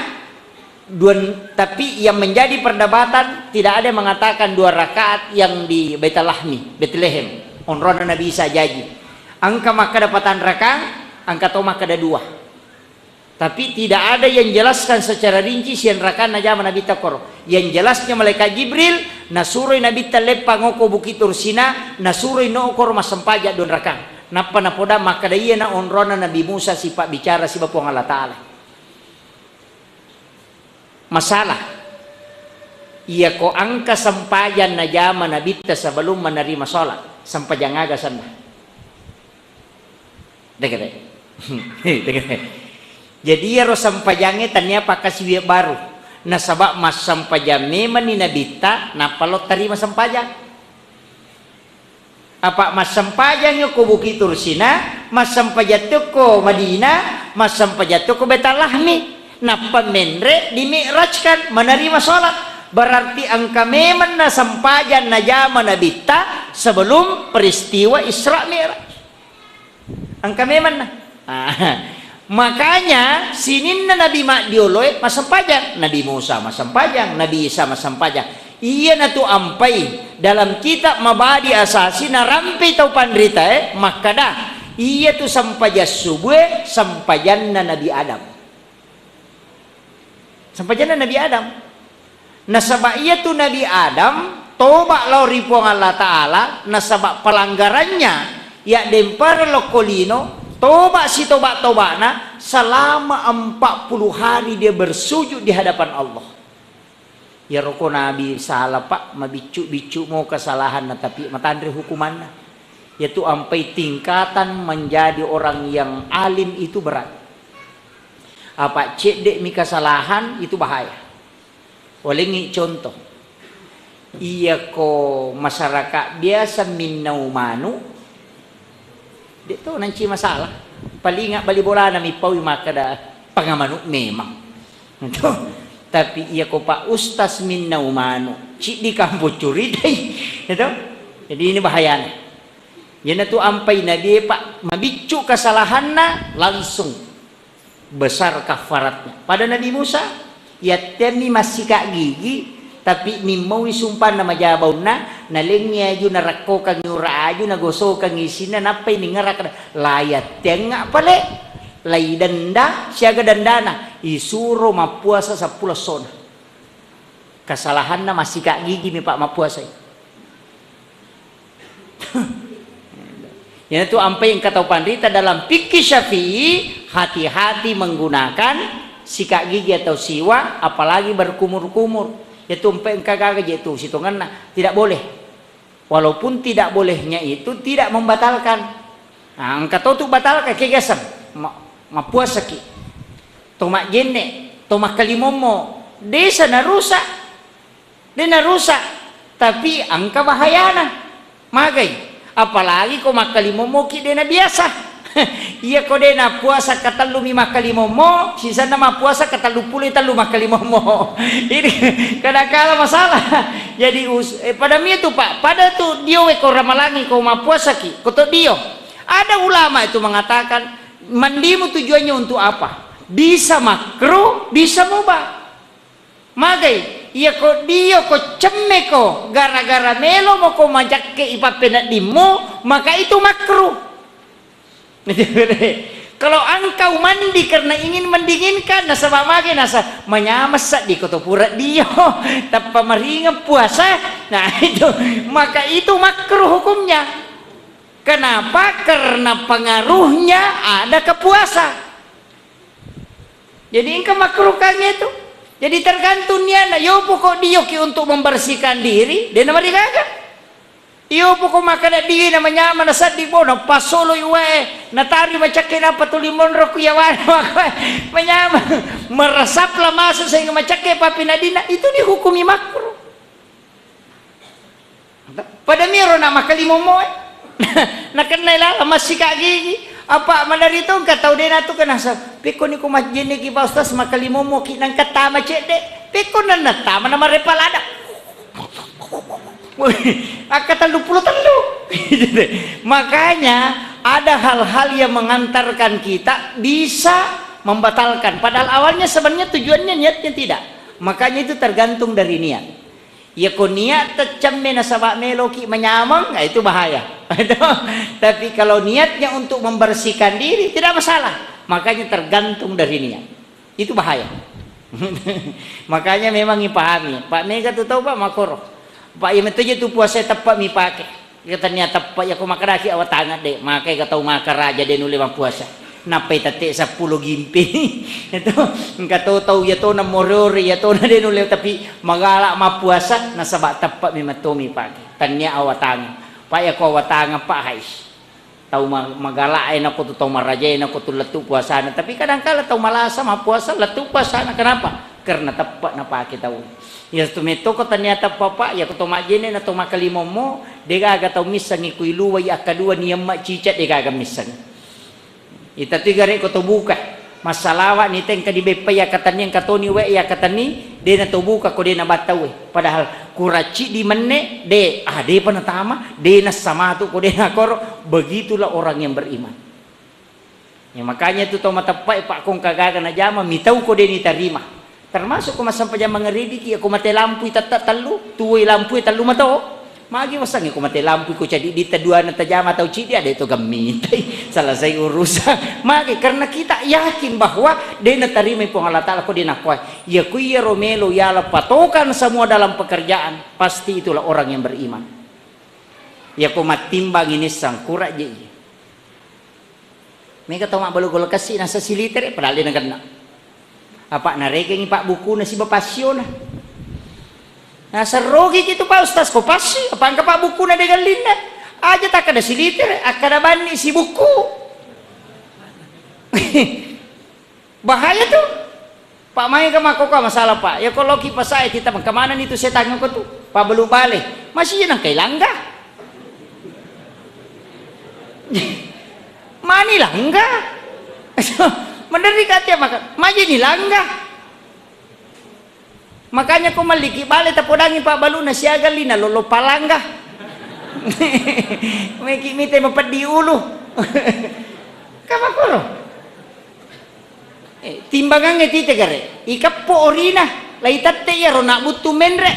duan, tapi yang menjadi perdebatan tidak ada yang mengatakan 2 rakaat yang di Baitul Lahmi, Bethlehem. Onrona Nabi Isa jaji. Angka maka dapatan rakang, angka to maka ada 2. Tapi tidak ada yang jelaskan secara rinci sian rakan najama Nabi takor. Yang jelasnya malaikat Jibril nasuroi Nabi talepa ngoko Bukit Tursina, nasuroi no okor masampaja don rakan. Napa napoda maka da iya na onrona Nabi Musa sifat bicara si Bapa Allah Ta'ala. Masalah iya ko angka sampajan najama Nabi ta sebelum menerima sholat sampajang aga sana. Dek. Jadi ya sampajangnya tanya pakai siwia baru. Nah sabak mas sampajang memang ni nabita, napa lo terima sampajang? Apa mas sampajang yo ko Bukit Tursina, mas sampajang tu ko Madinah, mas sampajang tu ko Baitul Lahmi. Napa menre dimi'rajkan menerima sholat. Berarti angka memang na sampajang na jama nabita sebelum peristiwa Isra Mi'raj. Angka memang na. Makanya sinin na Nabi dioloi masampajang, Nabi Musa masampajang, Nabi Isa masampajang. Iya na tu ampai dalam kitab mabadi asasi na rampi tau pandrita maka dah iya tu sampajas subuh sampajan na Nabi Adam. Sampajan na Nabi Adam. Nasaba iya tu Nabi Adam toba lo ripuang Allah Ta'ala nasaba pelanggarannya ya dempar lo kolino. Toba si toba-tobana selama 40 hari dia bersujud di hadapan Allah. Ya roko Nabi salah pak mabicu-bicu mau kesalahan tapi matandri hukumannya. Yaitu sampai tingkatan menjadi orang yang alim itu berat. Apa cedek mi kesalahan itu bahaya. Oleh contoh. Iya ko masyarakat biasa minnaumanu itu nanti masalah paling ingat bali bola na mi pawi maka da pangamanu memang itu tapi iya ko pak ustaz minna umanu cik di kampus curi deh itu jadi ini bahayanya yana tu ampai na dia pak mabicu kesalahanna langsung besar kafaratnya pada Nabi Musa ya temi masih kak gigi tapi nimau sumpah nama jabauna nalengnya aju narako kang nyura aju nagoso kang isina napa ini ngarak layat tengak pale lay denda siaga dandana isuro mapuasa 10 sona kesalahanna masih kak gigi mi pak mapuasa ya itu ampai yang kata pandita dalam fikih Syafi'i hati-hati menggunakan sikat gigi atau siwak apalagi berkumur-kumur. Yaitu engkau itu situngan tidak boleh. Walaupun tidak bolehnya itu tidak membatalkan. Nah, engkau tahu tu batalkan kegasan. Mapuasa ki. Tomak jene, tomak kalimomo. Desa narusak. Dia narusak. Tapi angka bahayana. Magai. Apalagi kau makalimomo ki dia biasa. Iya kode na puasa katalu mi makalimomo, sisa na puasa katalu puluh talu makalimomo. Ini kadang-kadang masalah. Jadi pada mi itu pak, pada tu dio ko ramalangi ko mapuasa ki, koto dio. Ada ulama itu mengatakan mandimu tujuannya untuk apa? Bisa makruh, bisa mubah. Magai iya ko dia ko cemme ko gara-gara melo mo ko majak ke ipapenat dimo, maka itu makruh. Kalau engkau mandi karena ingin mendinginkan, nasa mamage nasa manyamas di kotopura dia, tanpa meringan puasa, nah itu maka itu makruh hukumnya. Kenapa? Karena pengaruhnya ada ke puasa. Jadi engkau makruhkannya itu. Jadi tergantung niat. Yo pokok dioki untuk membersihkan diri, dia nama dikagak. Iyo poko makana di namanya mana sad di bono pasolo iwe natari macake na patulimon roku yawan menyama meresaplah masuk sehingga macake papinadina itu dihukumi makruh. Pada miro nama kalimomo na kanila masih gigi apa manarito ka tau dena tu kana sa piko ni ko majene ki paustas makalimomo ki nang katama cede piko na natama na marepalada angkatan 23. Makanya ada hal-hal yang mengantarkan kita bisa membatalkan, padahal awalnya sebenarnya tujuannya niatnya tidak. Makanya itu tergantung dari niat. Ya ko niat tecemme nasabak meloki menyamang, nah itu bahaya. Tapi kalau niatnya untuk membersihkan diri tidak masalah. Makanya tergantung dari niat. Itu bahaya. Makanya memang dipahami. Pak Mega tuh tahu Pak Makoro. Pak yang itu tu puasa tepat mi pakai. Katanya tepat ya ko makaraki awat tangan deh. Makai katau makaraja deh nuli bang puasa. Napai tate 10 gimpi. Itu engka tahu ya to na morori ya to na deh nuli tapi magalak ma puasa nasabak tepat mi matomi pakai. Tanya awat tangan. Pak ya ko awat tangan Pak hais. Tahu magalain ako tu tahu marajain ako tu letu puasa na. Tapi kadang-kala tahu malasa ma puasa letu puasa na. Kenapa? Karena tepat na pakai tahu. Ya tumito ko ternyata papa ya ko tumajene na tumakalimo mo dega aga taw misang ikuiluwa ya kadua niya macicat dega aga misang ita tigare ko tubuka masalawa ni teng kadibe ya katanya katoni we ya katani de na tubuka ko de na bataw padahal kuraci di menne de de panatama de na samatu ko de na koro begitulah orang yang beriman ya makanya itu to matapai pak kong kagaga na jama mitau ko de ni tarima termasuk kung masampa dyan mga ridiki ako mati lampuy tatalu tuway lampuy talu mato magi wasang ako mati lampuy ko siya di tadua na tajama tau chidi ada itu gamitay salasay urusan magi karena kita yakin bahwa dia natarima yung pangalatala ko din ako ya kuya Romelo yala patokan semua dalam pekerjaan pasti itulah orang yang beriman ya ko matimbang ini sang kura je may katama balugol kasi nasa siliter padali na ganda apa naregeng pak buku na si bapasyo na nasa rogi gitu pa ustaz ko pasi apa ang pak buku na dengan linda aja tak ada si liter akada bani si buku bahaya tuh pak main ka mako ka masalah pak ya kalau ki pasay kita kemana itu saya tanya ko tuh pak belum balik masih yan ang kailangga mani langga menderita dia makan maju nilangga makanya ko maliki balik tapodangi pak baluna siaga lina lolo palangga meki mite mapadi ulu kama koro timbangan ngeti tegare ikapo orina laitate ya rona butu menre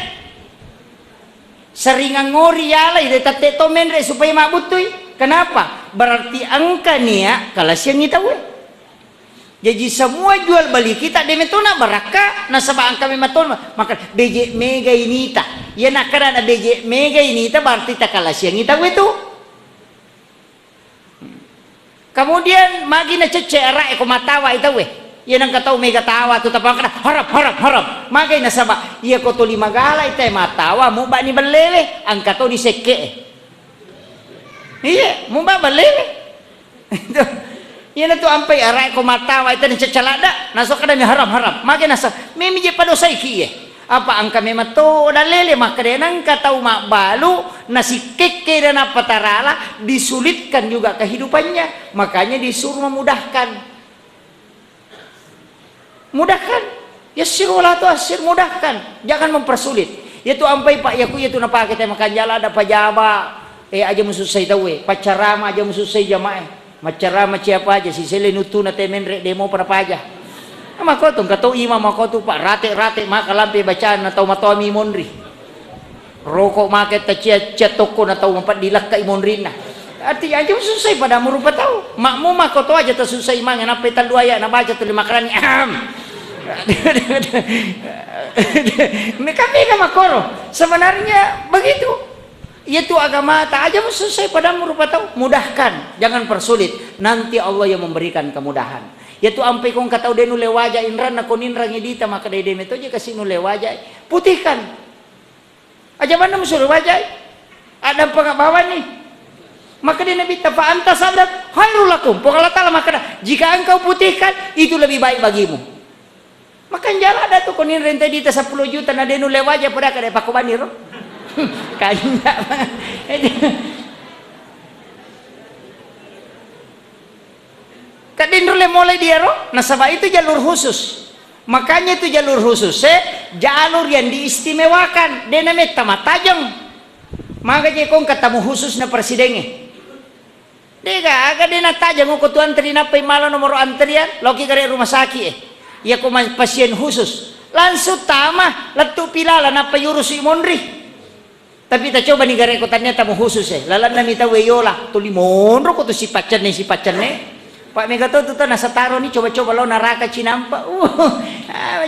seringan ngori yala ide tate to menre supaya mabutui kenapa berarti angka nia kalau siang ngitawe jadi semua jual beli kita demetona baraka nasabaan kami maton maka BJ Mega ini ta ya nakara na BJ Mega ini ta berarti takala siang ita itu kemudian magi na cece ara ko matawa ita we ya nang kataw mega tawa tu tapang kana harap magi nasaba iya ko to limagala ita matawa mo ba ni balele ang kato ni seke iya mo ba balele yan itu ampai arai ko matawa itu cecalada nasok kada mi haram mage nasa memi je padosay kiye apa ang kami mato dalele makadenang katau mak balu nasi keke dan apa tarala disulitkan juga kehidupannya makanya disuruh memudahkan yassirullah tu asir mudahkan jangan mempersulit yaitu ampai pak yaku yaitu napa kita makan jala ada pajaba aja mususay tawe pacarama aja mususay jamaah macara macam apa aja si sele nutu na temen re demo para paja Mako tu katau imam mako tu pak rate maka lampe bacaan atau matomi monri. Rokok make tacia toko atau empat dilak ka imonri na. Arti aja susah pada merupa tahu. Makmu mako tu aja tersusah imang na petal dua ya na baca tu lima kerani. Meka makoro. Sebenarnya begitu. Itu agama tak aja susah pada merupa tahu. Mudahkan, jangan persulit. Nanti Allah yang memberikan kemudahan. Yaitu ampai kong katau denu lewaja inran na koninra ngidita maka dede meto je kasih nu lewaja putihkan aja mana musuh lewaja ada pengabawan nih maka dia nabi fa anta sadat khairul lakum pokoknya taala maka jika engkau putihkan itu lebih baik bagimu maka jala ada tu koninra ente dita 10 juta na denu lewaja pada kada pakobani ro kanya kadindrule mulai dia roh, nasabah itu jalur khusus. Makanya itu jalur khusus, jalur yang diistimewakan. Dia namanya tamatajang. Makanya kong katamu khusus na presidennya. Dia agak dia natajang ko tu antri na pay malo nomor antrian, loki kare rumah sakit Ya ko pasien khusus. Langsung tama, latu pilala na payurus imonri. Tapi kita coba nih gare ko tanya tamu khusus Lalan na mita weyola, tulimonro ko tu si pacan nih. Pak Megato tu nasa taro ni coba-coba lo naraka cinampa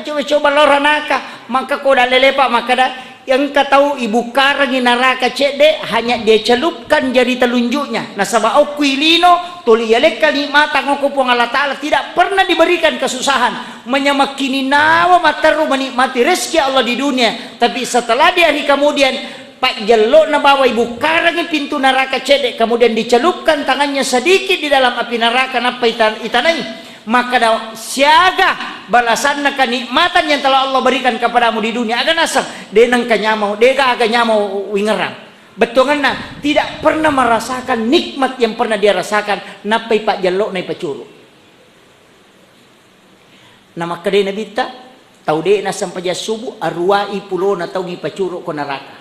coba-coba lo ranaka maka ko dah lelepak maka dah yang kau tahu ibu karang naraka cede hanya dia celupkan jari telunjuknya nasaba au kuilino tuli yalek kalimata ngoko pong Allah Ta'ala tidak pernah diberikan kesusahan menyamakini nawa mataru menikmati rezeki Allah di dunia tapi setelah di hari kemudian Pak jelok na bawa ibu karang pintu neraka cedek kemudian dicelupkan tangannya sedikit di dalam api neraka napa itanai maka dah siaga balasan kenikmatan yang telah Allah berikan kepadamu di dunia agak nasab denang kanyamau dega agak nyamau wingerang betul kan tidak pernah merasakan nikmat yang pernah dia rasakan napa Pak jelok na ipacuru nama kedai nabita tau de na sampai subuh arwai pulo na tau ipacuru ko neraka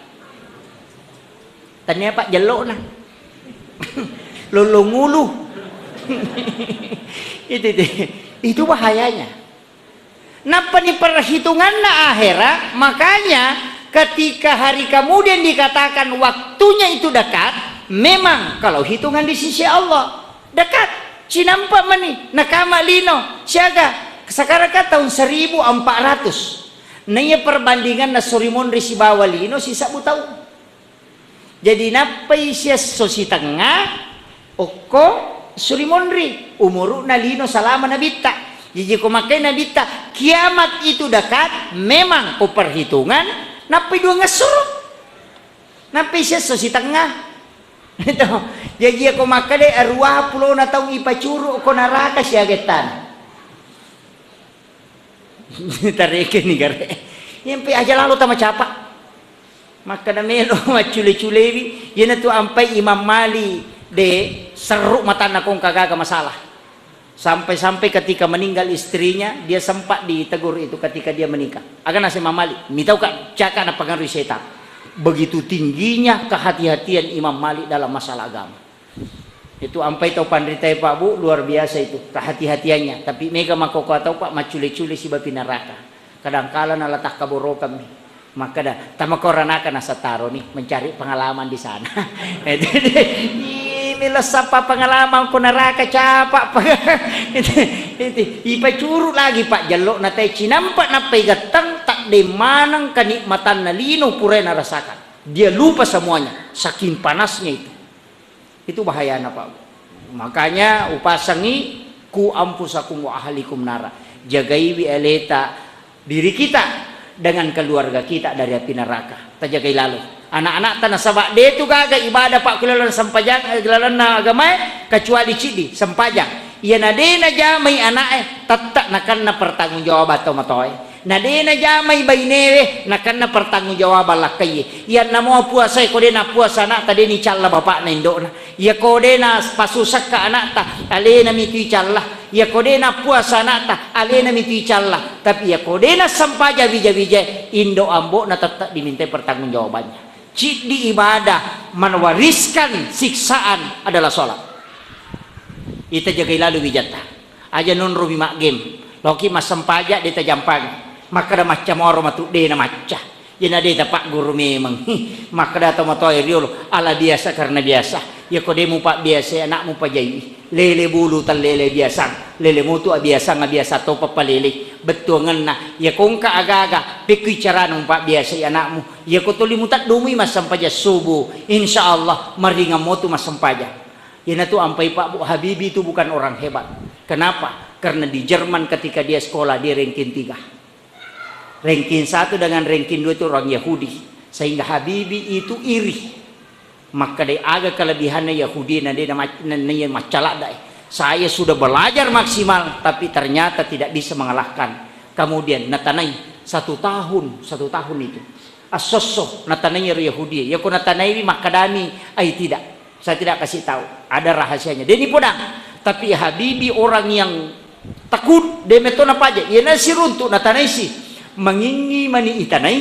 tanya Pak jelok nah lolongulu itu bahayanya napa nih perhitungan na akhirat makanya ketika hari kemudian dikatakan waktunya itu dekat memang kalau hitungan di sisi Allah dekat cinampak mani nakama lino siaga sekarang kan tahun 1400 nanya perbandingan na sorimon risi bawalino sisa butau jadi napai siya sosi tengah oko surimonri umuru nalino salama nabita jadi kumakai nabita kiamat itu dekat memang ko perhitungan napai dua ngesuruh napai siya sosi tengah itu jadi aku makai arwah pulau na tahu ipacuru ko naraka siya getan tarik ni gare yang pi aja lalu tama capa maka na melo macule-culewi yan tu ampai Imam Mali de seruk mata na kong kagaga masalah sampai-sampai ketika meninggal istrinya dia sempat ditegur itu ketika dia menikah akan nasi Imam Mali mitau kak caka na pengaruh setan begitu tingginya kehati-hatian Imam Mali dalam masalah agama itu ampai tau pandritai Pak Bu luar biasa itu kehati-hatiannya tapi mega makoko atau Pak macule-cule si bapi neraka kadang-kala na letak kaborokan nih maka dah tamakoranakan asa taro nih mencari pengalaman di sana ini lesapa pengalaman ko neraka capa itu ipa curu lagi Pak jelok na tay cinampak na pay gatang tak de manang kenikmatan na lino pure na rasakan dia lupa semuanya saking panasnya itu bahaya na Pak makanya upasangi ku ampusakum wa ahlikum nara jagai wi eleta diri kita dengan keluarga kita dari api neraka tajagai lalu anak-anak tanah sabak dia tu gaga ibadah Pak kulalan sampajang kulalan agama kecuali cidi sampajang iya nade na jamai anak tatak nakan na pertanggungjawab atau matoy nade na jamai bainewe nakan na pertanggungjawab lakai iya namo puasa ko de na puasa anak tadi ni calla bapak na indo na iya ko de na pasusak ka anak ta ale na miti calla ya kodena puasa nata alena miti calla tapi ya kodena sampaja bija-bija indo ambo na tetap diminta pertanggungjawabannya cik di ibadah mewariskan siksaan adalah sholat kita jaga lalu wijata aja non rubi mak game Loki mas sempajak dia tajampang. Maka dah macam orang matu dia na macah. Yana dia pak guru memang. Maka dah tahu matu air ala biasa karena biasa. Ya kau demu pak biasa anakmu pak jai. Lele bulu tal lele biasa. Lele mutu biasa ngabiasa to papa lele. Betul ngena. Ya kau ka aga-aga pikir cara numpak biasa ya anakmu. Ya kau tuli mutat dumi mas sampaja subuh. Insyaallah maringa motu mas sampaja. Yana tu ampai Pak Bu Habibie itu bukan orang hebat. Kenapa? Karena di Jerman ketika dia sekolah dia ranking 3. Ranking 1 dengan ranking 2 itu orang Yahudi. Sehingga Habibie itu iri. Maka dia agak kelebihannya Yahudi dan dia namanya macalak dai. Saya sudah belajar maksimal tapi ternyata tidak bisa mengalahkan. Kemudian natanai 1 tahun itu. Asosoh natanai Yahudi. Ya kau natanai makadami ai tidak. Saya tidak kasih tahu. Ada rahasianya. Dia ni podang. Tapi Habibie orang yang takut dia meton apa aja. Ia nasi runtuk natanai si mengingi mani itanai.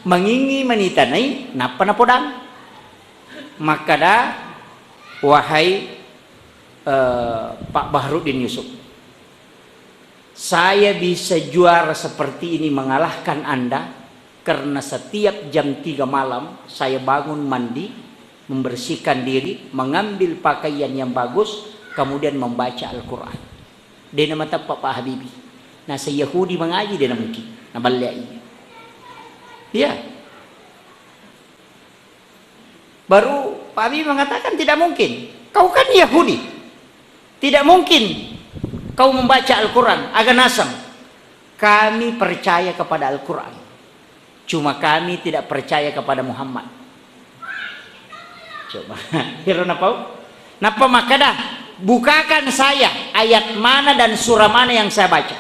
Mengingi mani itanai napa na podang. Maka dah wahai Pak Bahrudin Yusuf. Saya bisa juara seperti ini mengalahkan Anda karena setiap jam 3 malam saya bangun mandi, membersihkan diri, mengambil pakaian yang bagus, kemudian membaca Al-Quran. Dia nama Pak Habibie. Nah, Yahudi mengaji dia mungkin. Nah, balik. Ya. Baru Pak Habibie mengatakan tidak mungkin. Kau kan Yahudi. Tidak mungkin kau membaca Al-Quran. Agak nasam. Kami percaya kepada Al-Quran. Cuma kami tidak percaya kepada Muhammad. Coba, hero napa maka dah bukakan saya ayat mana dan surah mana yang saya baca.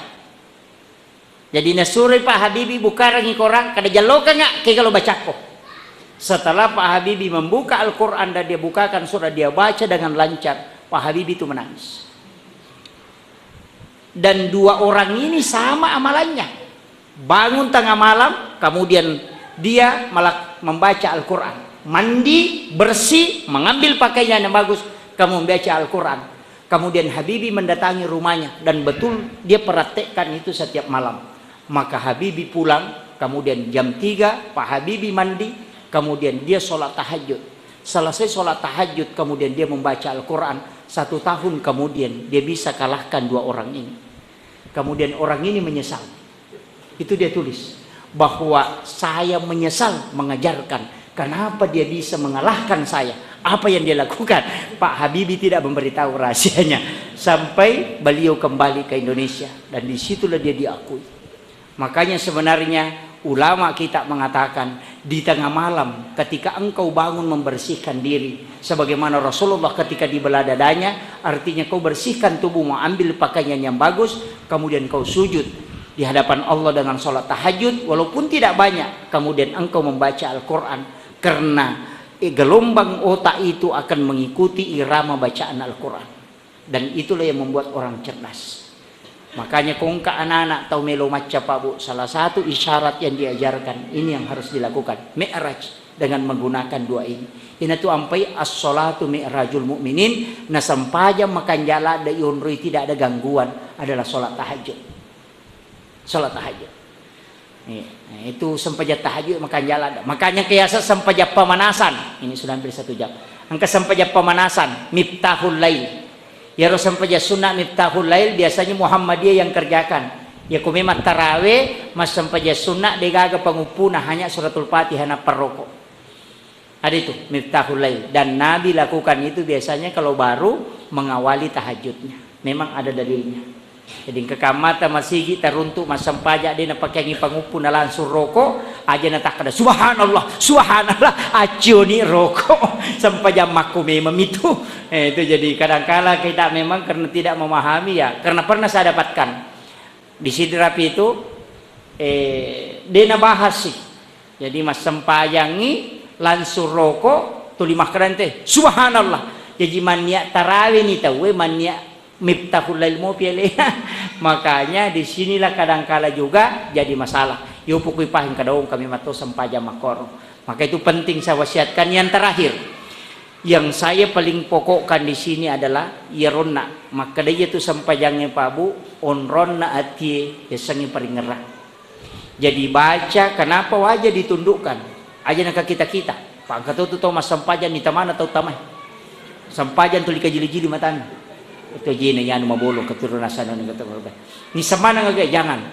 Jadi surah Pak Habibie buka rangi korang kada jaloka ngak ke kalau baca kok. Setelah Pak Habibie membuka Al-Quran dan dia bukakan surah dia baca dengan lancar, Pak Habibie itu menangis. Dan 2 orang ini sama amalannya. Bangun tengah malam, kemudian dia malah membaca Al-Quran. Mandi, bersih, mengambil pakaian yang bagus, kamu membaca Al-Quran. Kemudian Habibie mendatangi rumahnya dan betul dia praktekkan itu setiap malam. Maka Habibie pulang, kemudian jam 3 Pak Habibie mandi, kemudian dia sholat tahajud. Selesai sholat tahajud, kemudian dia membaca Al-Quran. 1 tahun kemudian dia bisa kalahkan 2 orang ini. Kemudian orang ini menyesal. Itu dia tulis bahwa saya menyesal mengajarkan. Kenapa dia bisa mengalahkan saya? Apa yang dia lakukan? Pak Habibie tidak memberitahu rahasianya sampai beliau kembali ke Indonesia dan disitulah dia diakui. Makanya sebenarnya ulama kita mengatakan di tengah malam ketika engkau bangun membersihkan diri sebagaimana Rasulullah ketika dibelah dadanya, artinya kau bersihkan tubuhmu, ambil pakaian yang bagus, kemudian kau sujud di hadapan Allah dengan sholat tahajud walaupun tidak banyak, kemudian engkau membaca Al-Quran. Karena gelombang otak itu akan mengikuti irama bacaan Al-Quran. Dan itulah yang membuat orang cerdas. Makanya kong ka anak-anak tahu melo maca Pak Bu, salah satu isyarat yang diajarkan ini yang harus dilakukan, mi'raj dengan menggunakan 2 ini. Ini tu ampai as-salatu mi'rajul mu'minin, na sampaja makan jala da yunrui tidak ada gangguan adalah salat tahajud. Salat tahajud. Nah, itu sampaja tahajud makan jalan. Makanya kiasa sampaja pemanasan. Ini sudah hampir 1 jam. Angka sampaja pemanasan miftahul lail. Ya sampaja sunnah miftahul lail biasanya Muhammadiyah yang kerjakan. Ya kumimat tarawih mas sampaja sunnah degaga pengupuna hanya suratul Fatihah na perroko. Ada itu miftahul lail dan Nabi lakukan itu biasanya kalau baru mengawali tahajudnya. Memang ada dalilnya. Jadi ke kamata masigi teruntuk masam pajak dia nak pakai pangupu na langsung rokok aja na tak ada subhanallah subhanallah acu ni rokok sampai jam maku memang itu jadi kadang-kala kita memang karena tidak memahami ya karena pernah saya dapatkan di Sidrapi itu dia na bahas sih jadi masam pajangi langsung rokok tuli makaran teh subhanallah jadi mania tarawih ni tahu mania miftahul lail mau pilih. Makanya disinilah kadangkala juga jadi masalah. Yo pukui pahin kadaung kami mato sampaja makor. Maka itu penting saya wasiatkan yang terakhir. Yang saya paling pokokkan di sini adalah yaronna, maka dia itu sampajangnya Pak Bu onronna ati yasangi paling ngerah. Jadi baca kenapa wajah ditundukkan aja nak kita Pak kata tu tahu mas sampajan ni tamana tahu tamai sampajan tu likajili-jili matanya itu jine yang mabolong keturunan sana ni kata ni semana ngagay jangan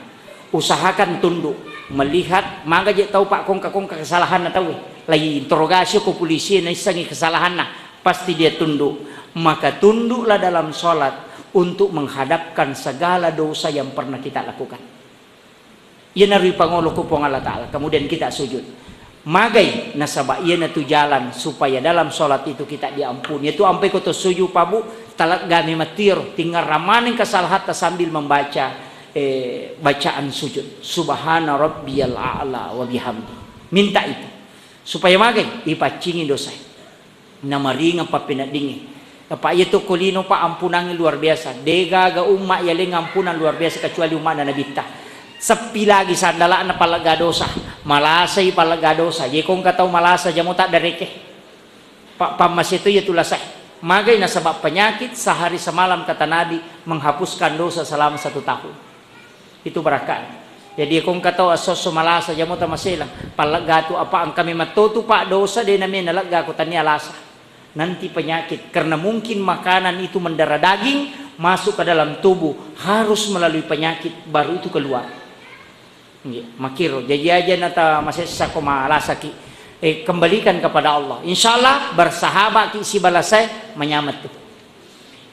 usahakan tunduk melihat mangga je tahu Pak kongka kesalahan na tahu lagi interogasi ke polisi na isangi kesalahan na pasti dia tunduk, maka tunduklah dalam sholat untuk menghadapkan segala dosa yang pernah kita lakukan. Ia nari pangolo ko pong Allah Ta'ala kemudian kita sujud magay nasaba ia na tu jalan supaya dalam sholat itu kita diampuni. Itu ampai ko to sujud Pak Bu talak gami matir tinggal ramaning kesalahan sambil membaca bacaan sujud subhana rabbiyal a'la wa bihamdi. Minta itu supaya magay ipacingi dosa na maringa pa pinadingi apa itu kulino pa ampunan luar biasa degaga umma yaling ampunan luar biasa kecuali umma na nabita sepi lagi sandala na palaga dosa malasay palaga dosa ye kung kataw malasa jamo tak dareke pak pamas itu ya tulasay magay na sabab penyakit sehari semalam kata Nabi menghapuskan dosa selama 1 tahun itu berkah. Jadi kung kataw asos sumalasa jamo ta masilang palagato apa ang kami matutu pa dosa din namin nalaga ko tani alasa nanti penyakit karena mungkin makanan itu mendarah daging masuk ke dalam tubuh harus melalui penyakit baru itu keluar. Makiro jadi aja nata masesa ko malasa ki kembalikan kepada Allah insyaallah bersahabat ki si balasay manyamat tu.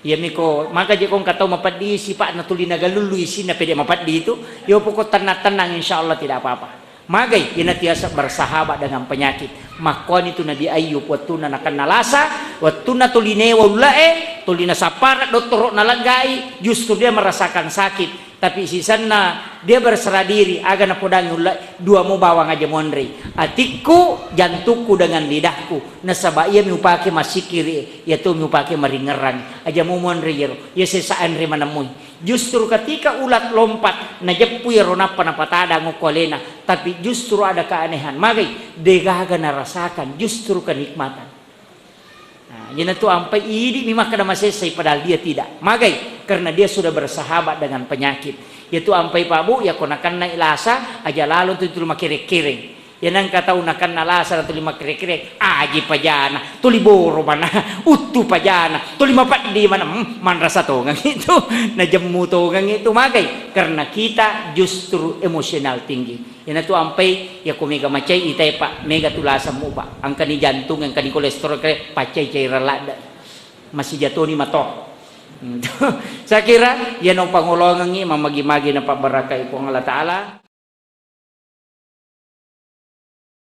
Ya miko maka je kong kataw mapadi si Pak natuli nagalulu isi na pede mapadi itu yo pokok tenang insyaallah tidak apa-apa magay inatiasa bersahabat dengan penyakit makon itu Nabi Ayub waktu na nakanalasa waktu na tuline waulae tulina sapara doktor nalagai justru dia merasakan sakit tapi sisana dia berserah diri aga na podang dua mo bawang aja monre atiku jantungku dengan lidahku nasaba ia miupake masikiri yaitu miupake maringerang aja mo monre yero ya sesaan re manamoy justru ketika ulat lompat najepuy ronapa napatada ngokolena tapi justru ada keanehan magay degaga narasakan justru kenikmatan. Nah, yan itu ampai idi mimah kada masesay padahal dia tidak. Magay karena dia sudah bersahabat dengan penyakit. Yaitu ampai Pak Bu ya konakan na ilasa aja lalu tu makirik-kiring. Yan ang kataw nakan nalasa na tuli makirik-kiring aji pajana tuli boro mana utu pajana tuli mapadi mana man rasa to ngang itu najemmu to ngang itu magay karena kita justru emosional tinggi. Yan itu ampai ya kumiga macay itay Pak mega tulasa mo Pak ang kani jantung ang kani kolesterol kay pacay relada masih jatuh ni mato. Saya kira yan ang pangulongan ni mamagi-magi na pabarakay po ng Allah Ta'ala.